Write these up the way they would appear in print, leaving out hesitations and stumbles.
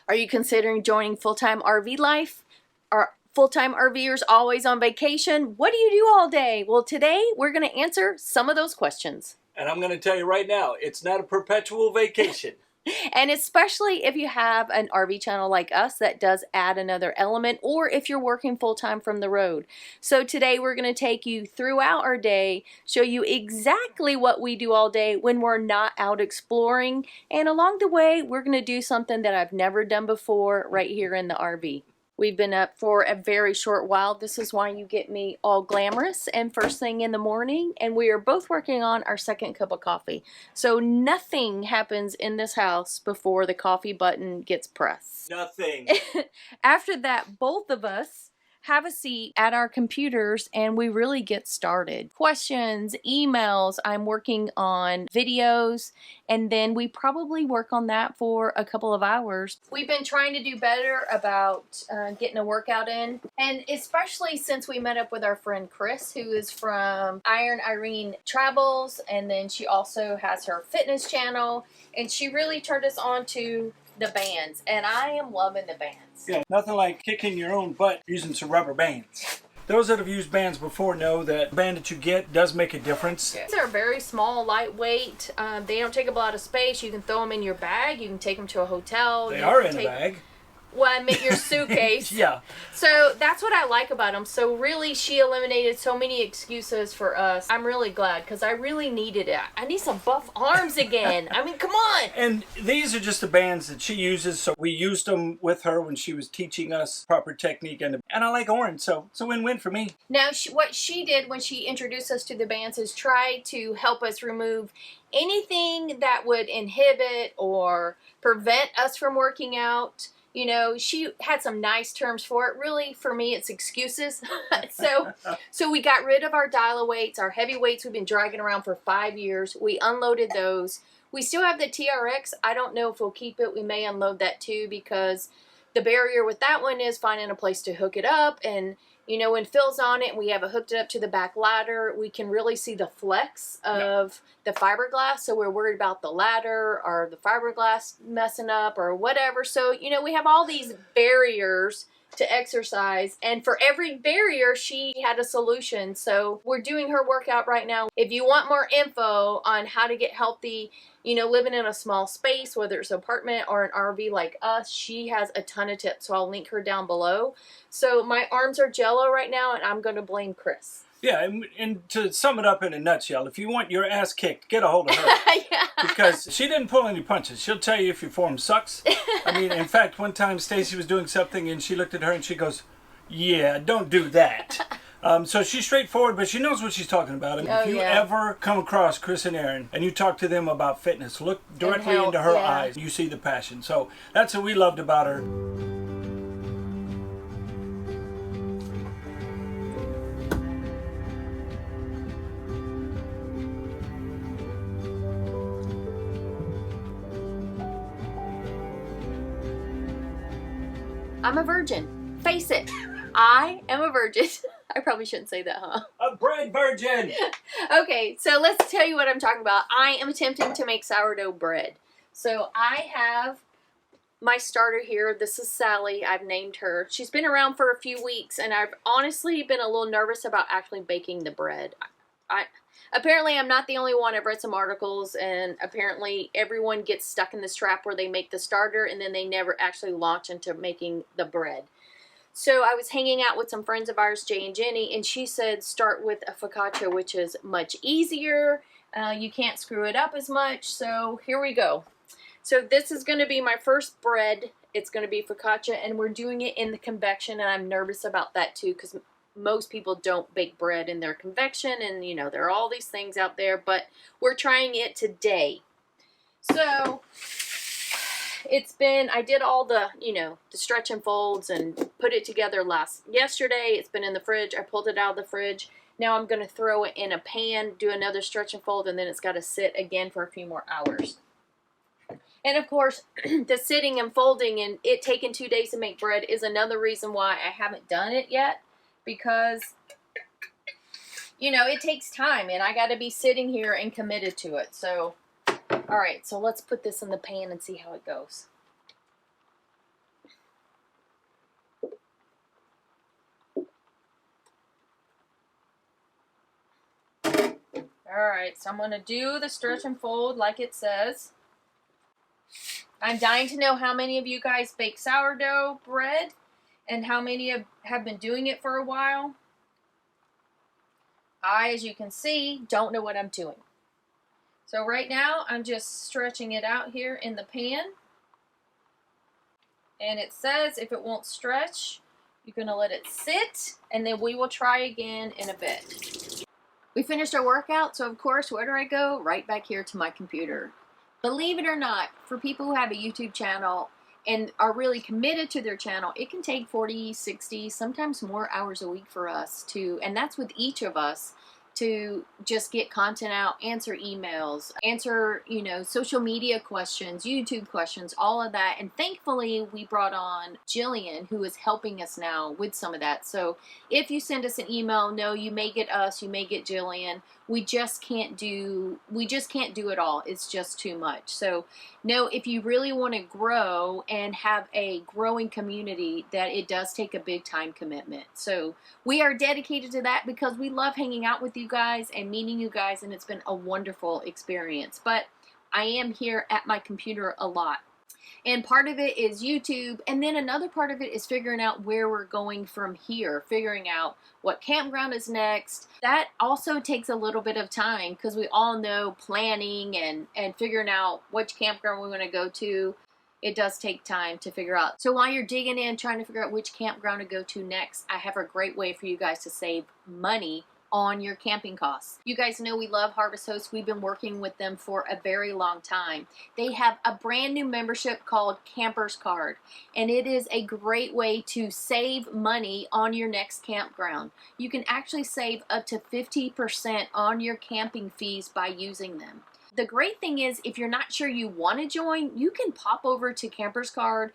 Are you considering joining full-time RV life? Are full-time RVers always on vacation? What do you do all day? Well, today we're going to answer some of those questions. And I'm going to tell you right now, it's not a perpetual vacation. And especially if you have an RV channel like us, that does add another element, or if you're working full-time from the road. So today we're going to take you throughout our day, show you exactly what we do all day when we're not out exploring, and along the way we're going to do something that I've never done before right here in the RV. We've been up for a very short while. This is why you get me all glamorous and first thing in the morning. And we are both working on our second cup of coffee. So nothing happens in this house before the coffee button gets pressed. Nothing. After that, both of us have a seat at our computers and we really get started. Questions, emails, I'm working on videos, and then we probably work on that for a couple of hours. We've been trying to do better about getting a workout in, and especially since we met up with our friend Chris, who is from Iron Irene Travels, and then she also has her fitness channel, and she really turned us on to the bands, and I am loving the bands. Yeah, nothing like kicking your own butt using some rubber bands. Those that have used bands before know that the band that you get does make a difference. These are very small, lightweight. They don't take up a lot of space. You can throw them in your bag. You can take them to a hotel. They are in a bag. Well, I meant your suitcase. Yeah. So that's what I like about them. So really, she eliminated so many excuses for us. I'm really glad because I really needed it. I need some buff arms again. I mean, come on. And these are just the bands that she uses. So we used them with her when she was teaching us proper technique. And I like orange, so it's a win-win for me. Now, what she did when she introduced us to the bands is try to help us remove anything that would inhibit or prevent us from working out. You know, she had some nice terms for it. Really, for me, it's excuses. So we got rid of our dial-a-weights, our heavy weights we've been dragging around for 5 years. We unloaded those. We still have the TRX. I don't know if we'll keep it. We may unload that too, because the barrier with that one is finding a place to hook it up. And, you know, when Phil's on it and we have it hooked up to the back ladder, we can really see the flex of the fiberglass. So we're worried about the ladder or the fiberglass messing up or whatever. So, you know, we have all these barriers to exercise, and for every barrier she had a solution. So we're doing her workout right now. If you want more info on how to get healthy, you know, living in a small space, whether it's an apartment or an RV like us, she has a ton of tips, so I'll link her down below. So my arms are jello right now, and I'm going to blame Chris. Yeah, and to sum it up in a nutshell, if you want your ass kicked, get a hold of her. Yeah. Because she didn't pull any punches. She'll tell you if your form sucks. I mean, in fact, one time Stacy was doing something and she looked at her and she goes, yeah, don't do that. So she's straightforward, but she knows what she's talking about. And if you ever come across Chris and Aaron and you talk to them about fitness, look directly into her eyes. You see the passion. So that's what we loved about her. I'm a virgin. Face it. I am a virgin. I probably shouldn't say that, huh? A bread virgin! Okay, so let's tell you what I'm talking about. I am attempting to make sourdough bread. So I have my starter here. This is Sally. I've named her. She's been around for a few weeks, and I've honestly been a little nervous about actually baking the bread. Apparently, I'm not the only one. I've read some articles, and apparently everyone gets stuck in this trap where they make the starter, and then they never actually launch into making the bread. So I was hanging out with some friends of ours, Jay and Jenny, and she said start with a focaccia, which is much easier. You can't screw it up as much, so here we go. So this is going to be my first bread. It's going to be focaccia, and we're doing it in the convection, and I'm nervous about that too, because most people don't bake bread in their convection, and you know, there are all these things out there, but we're trying it today. So I did all the, you know, the stretch and folds and put it together yesterday. It's been in the fridge. I pulled it out of the fridge. Now I'm going to throw it in a pan, do another stretch and fold, and then it's got to sit again for a few more hours. And of course, the sitting and folding and it taking 2 days to make bread is another reason why I haven't done it yet. Because, you know, it takes time and I got to be sitting here and committed to it. So, all right, so let's put this in the pan and see how it goes. Alright, so I'm going to do the stretch and fold like it says. I'm dying to know how many of you guys bake sourdough bread and how many have been doing it for a while. I, as you can see, don't know what I'm doing. So right now, I'm just stretching it out here in the pan. And it says if it won't stretch, you're going to let it sit, and then we will try again in a bit. We finished our workout, so of course, where do I go? Right back here to my computer. Believe it or not, for people who have a YouTube channel and are really committed to their channel, it can take 40, 60, sometimes more hours a week for us to, and that's with each of us, to just get content out, answer emails, answer, you know, social media questions, YouTube questions, all of that. And thankfully, we brought on Jillian, who is helping us now with some of that. So if you send us an email, no, you may get us, you may get Jillian. We just can't do it all. It's just too much. So no, if you really want to grow and have a growing community, that it does take a big time commitment. So we are dedicated to that because we love hanging out with you guys and meeting you guys, and it's been a wonderful experience. But I am here at my computer a lot. And part of it is YouTube, and then another part of it is figuring out where we're going from here, figuring out what campground is next. That also takes a little bit of time because we all know planning and figuring out which campground we're going to go to. It does take time to figure out. So while you're digging in, trying to figure out which campground to go to next, I have a great way for you guys to save money on your camping costs. You guys know we love Harvest Hosts. We've been working with them for a very long time. They have a brand new membership called Campers Card, and it is a great way to save money on your next campground. You can actually save up to 50% on your camping fees by using them. The great thing is, if you're not sure you want to join, you can pop over to Campers Card,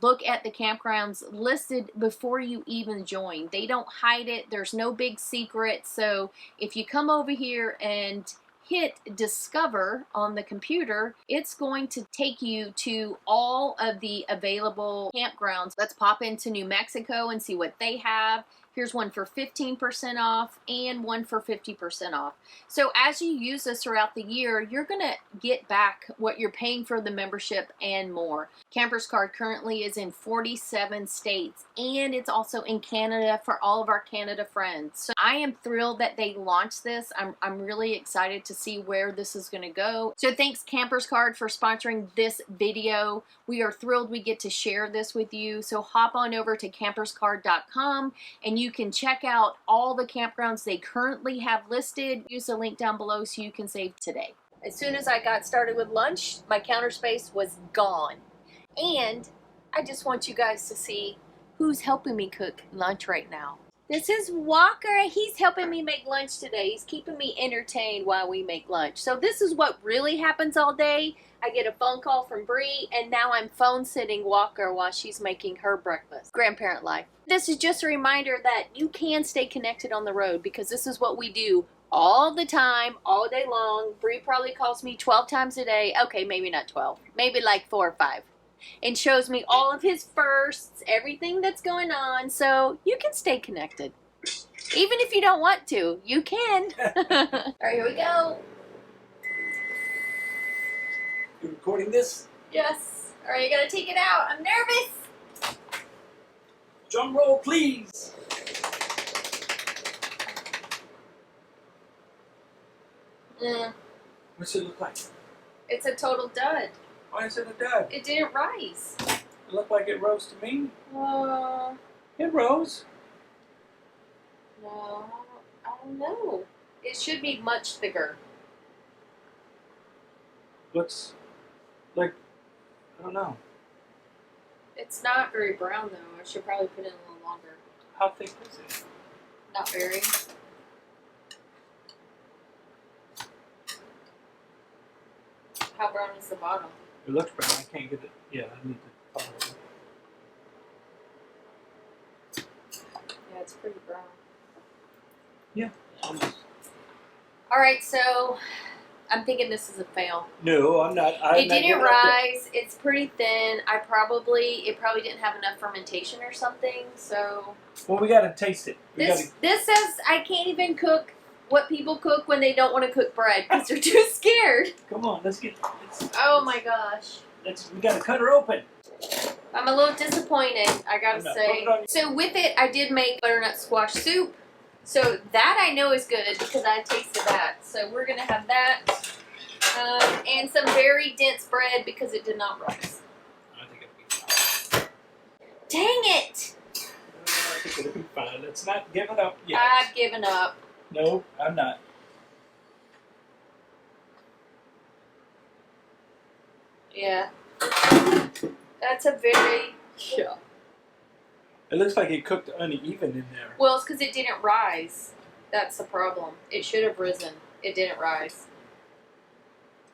look at the campgrounds listed before you even join. They don't hide it. There's no big secret. So if you come over here and hit discover on the computer, it's going to take you to all of the available campgrounds. Let's pop into New Mexico and see what they have. Here's one for 15% off and one for 50% off. So as you use this throughout the year, you're going to get back what you're paying for the membership and more. Campers Card currently is in 47 states, and it's also in Canada for all of our Canada friends. So I am thrilled that they launched this. I'm really excited to see where this is going to go. So thanks Campers Card for sponsoring this video. We are thrilled we get to share this with you. So hop on over to camperscard.com and you can check out all the campgrounds they currently have listed. Use the link down below so you can save today. As soon as I got started with lunch, my counter space was gone. And I just want you guys to see who's helping me cook lunch right now. This is Walker. He's helping me make lunch today. He's keeping me entertained while we make lunch. So this is what really happens all day. I get a phone call from Bree, and now I'm phone sitting Walker while she's making her breakfast. Grandparent life. This is just a reminder that you can stay connected on the road because this is what we do all the time, all day long. Bree probably calls me 12 times a day. Okay, maybe not 12. Maybe like 4 or 5. And shows me all of his firsts, everything that's going on, so you can stay connected. Even if you don't want to, you can. All right, here we go. You recording this? Yes. All right, you gotta take it out. I'm nervous. Drum roll, please. What's it look like? It's a total dud. Why is it a dud? It didn't rise. It looked like it rose to me. No, It rose. I don't know. It should be much thicker. Looks like, I don't know. It's not very brown though. I should probably put it in a little longer. How thick is it? Not very. How brown is the bottom? It looks brown. I can't get it. Yeah, I need to follow it. Yeah, it's pretty brown. Yeah, almost. All right, so I'm thinking this is a fail. No, I'm not. It didn't rise. It's pretty thin. It probably didn't have enough fermentation or something. So. Well, we gotta taste it. This says I can't even cook what people cook when they don't want to cook bread because they're too scared. Come on, let's get. Oh my gosh. We gotta cut her open. I'm a little disappointed, I gotta say. So with it, I did make butternut squash soup. So that I know is good because I tasted that. So we're gonna have that. And some very dense bread because it did not rise. I think it'll be fine. Dang it! I think it'll be fine. Let's not give it up yet. I've given up. No, I'm not. Yeah. That's a very... Yeah. It looks like it cooked uneven in there. Well, it's because it didn't rise. That's the problem. It should have risen. It didn't rise.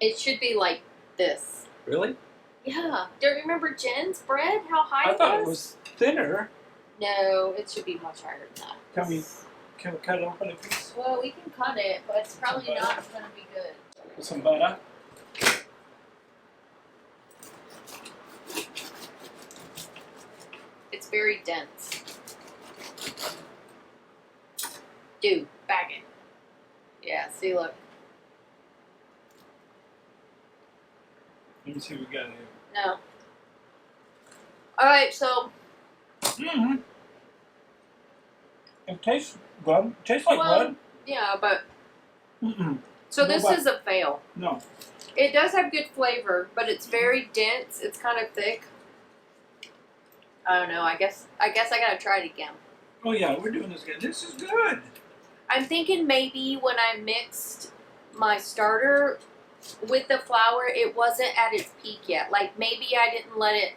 It should be like this. Really? Yeah. Don't you remember Jen's bread? How high I thought it was thinner. No, it should be much higher than that. Can we cut it open a piece? Well, we can cut it, but it's probably not going to be good. Put some butter. It's very dense. Dude, bag it. Yeah, see, look. Let me see what we got here. No. Alright, so. Mm-hmm. It tastes good. It tastes like blood. Yeah, but. Mm-mm. So this is a fail. No. It does have good flavor, but it's very dense. It's kind of thick. I don't know. I guess I gotta try it again. Oh yeah, we're doing this again. This is good. I'm thinking maybe when I mixed my starter with the flour, it wasn't at its peak yet. Like maybe I didn't let it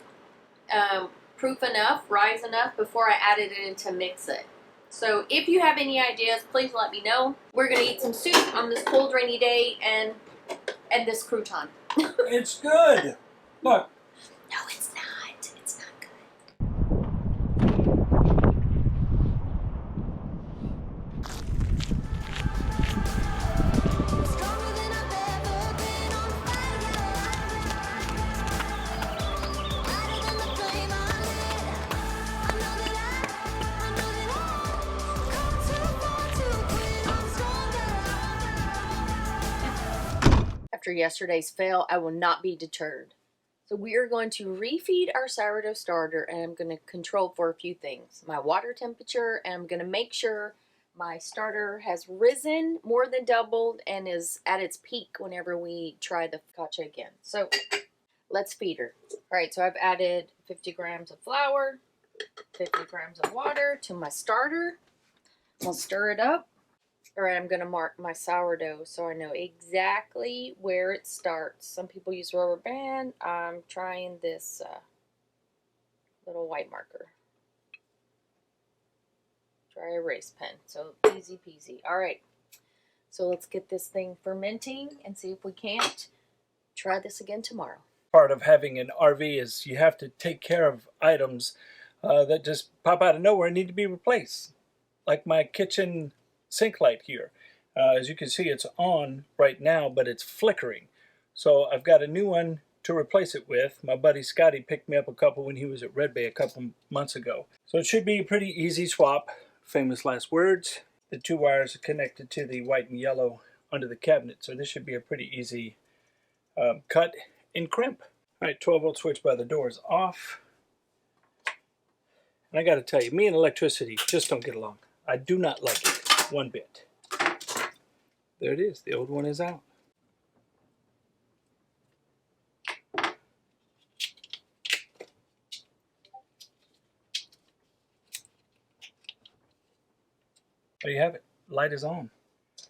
proof enough, rise enough before I added it in to mix it. So if you have any ideas, please let me know. We're gonna eat some soup on this cold, rainy day and this crouton. It's good. Look. No, it's not. It's not good. After yesterday's fail, I will not be deterred. So we are going to refeed our sourdough starter, and I'm going to control for a few things. My water temperature, and I'm going to make sure my starter has risen more than doubled and is at its peak whenever we try the focaccia again. So let's feed her. All right, so I've added 50 grams of flour, 50 grams of water to my starter. I'll stir it up. All right, I'm going to mark my sourdough so I know exactly where it starts. Some people use rubber band. I'm trying this little white marker. Dry erase pen. So easy peasy. All right, so let's get this thing fermenting and see if we can't try this again tomorrow. Part of having an RV is you have to take care of items that just pop out of nowhere and need to be replaced. Like my kitchen sink light here. As you can see, it's on right now, but it's flickering. So I've got a new one to replace it with. My buddy Scotty picked me up a couple when he was at Red Bay a couple months ago. So it should be a pretty easy swap. Famous last words. The two wires are connected to the white and yellow under the cabinet. So this should be a pretty easy cut and crimp. All right, 12-volt switch by the door is off. And I got to tell you, me and electricity just don't get along. I do not like it one bit. There it is. The old one is out. There you have it. Light is on.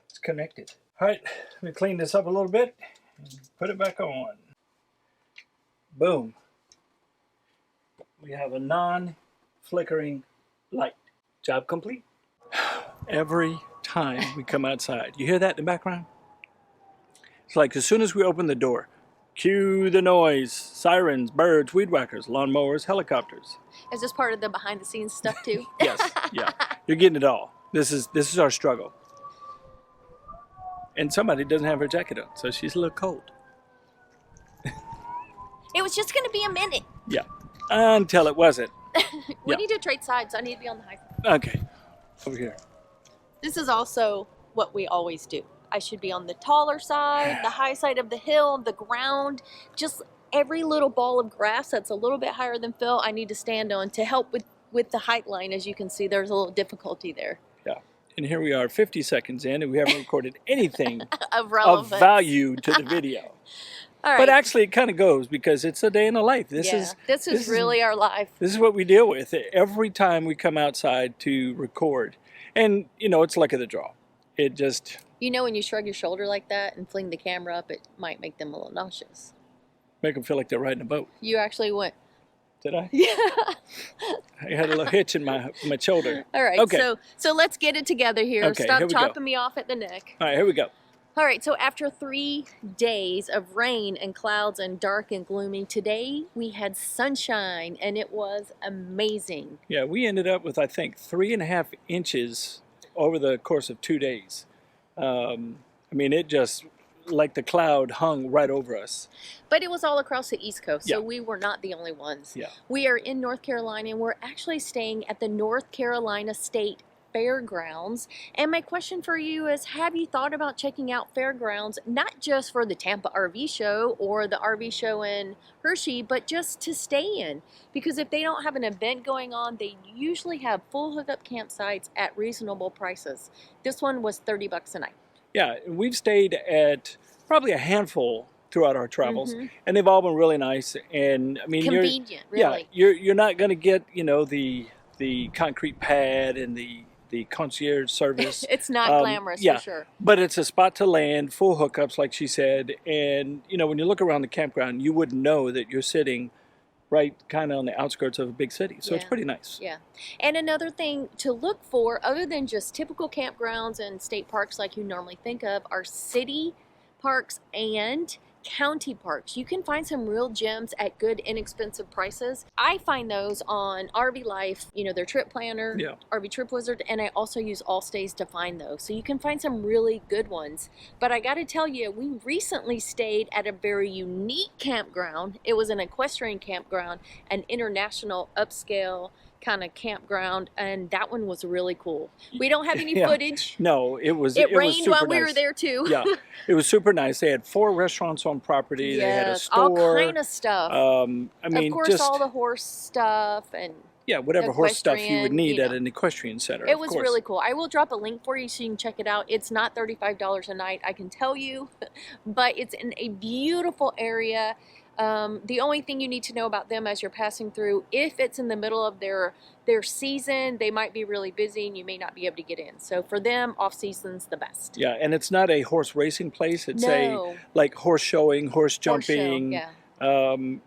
It's connected. All right, let me clean this up a little bit and put it back on. Boom. We have a non-flickering light. Job complete. Every time we come outside. You hear that in the background? It's like as soon as we open the door, cue the noise, sirens, birds, weed whackers, lawnmowers, helicopters. Is this part of the behind the scenes stuff too? Yes, yeah. You're getting it all. This is our struggle. And somebody doesn't have her jacket on, so she's a little cold. It was just going to be a minute. Yeah, until it wasn't. We need to trade sides. I need to be on the high side. Okay, over here. This is also what we always do. I should be on the taller side, the high side of the hill, the ground, just every little ball of grass that's a little bit higher than Phil, I need to stand on to help with the height line. As you can see, there's a little difficulty there. Yeah. And here we are 50 seconds in, and we haven't recorded anything of value to the video. All right. But actually, it kind of goes because it's a day in the life. This is really our life. This is what we deal with every time we come outside to record. And, you know, it's luck of the draw. It just... You know, when you shrug your shoulder like that and fling the camera up, it might make them a little nauseous. Make them feel like they're riding a boat. You actually went. Did I? Yeah. I had a little hitch in my shoulder. All right. Okay. So let's get it together here. Okay, Stop here we chopping go. me off at the neck. All right, here we go. All right. So after 3 days of rain and clouds and dark and gloomy, today we had sunshine and it was amazing. Yeah, we ended up with, I think, 3.5 inches over the course of 2 days. I mean, it just, like the cloud hung right over us. But it was all across the East Coast, so Yeah. we were not the only ones. Yeah. We are in North Carolina, and we're actually staying at the North Carolina State Fairgrounds. And my question for you is, have you thought about checking out Fairgrounds, not just for the Tampa RV show or the RV show in Hershey, but just to stay in? Because if they don't have an event going on, they usually have full hookup campsites at reasonable prices. This one was $30 a night. Yeah, we've stayed at probably a handful throughout our travels, Mm-hmm. and they've all been really nice. And I mean, Convenient, really. You're not going to get, you know, the concrete pad and the concierge service. It's not glamorous, yeah, for sure. but it's a spot to land, full hookups, like she said. And you know, when you look around the campground, you wouldn't know that you're sitting right kind of on the outskirts of a big city. So it's Yeah. pretty nice. Yeah. And another thing to look for, other than just typical campgrounds and state parks like you normally think of, are city parks and county parks. You can find some real gems at good, inexpensive prices. I find those on RV Life, you know, their trip planner, Yeah. RV Trip Wizard, and I also use Allstays to find those. So you can find some really good ones. But I got to tell you, we recently stayed at a very unique campground. It was an equestrian campground, an international upscale kind of campground, and that one was really cool. We don't have any Yeah. footage. No, it was It rained super while we nice. were there too. Yeah, it was super nice. They had 4 restaurants on property. They had a Yes, store. all kind of stuff. I mean, of course, just all the horse stuff, and yeah, whatever horse stuff you would equestrian, need you at know. an equestrian center. it of was course. really cool. I will drop a link for you so you can check it out. It's not $35 a night, I can tell you, but it's in a beautiful area. The only thing you need to know about them as you're passing through, if it's in the middle of their season, they might be really busy and you may not be able to get in. So for them, off season's the best. Yeah, and it's not a horse racing place. It's No. a like horse showing, horse Horse show, jumping. yeah.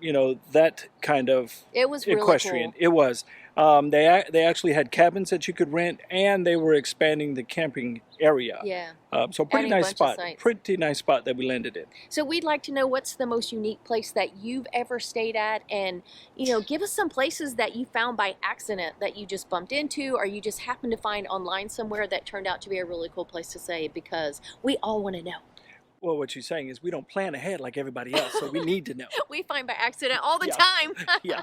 You know, that kind of It was really equestrian. cool. It was. They actually had cabins that you could rent, and they were expanding the camping area. Yeah. So pretty Adding a nice bunch of spot. sites. Pretty nice spot that we landed in. So we'd like to know what's the most unique place that you've ever stayed at, and you know, give us some places that you found by accident that you just bumped into, or you just happened to find online somewhere that turned out to be a really cool place to stay, because we all want to know. Well, what you're saying is we don't plan ahead like everybody else, so we need to know. We find by accident all the Yeah. time. Yeah.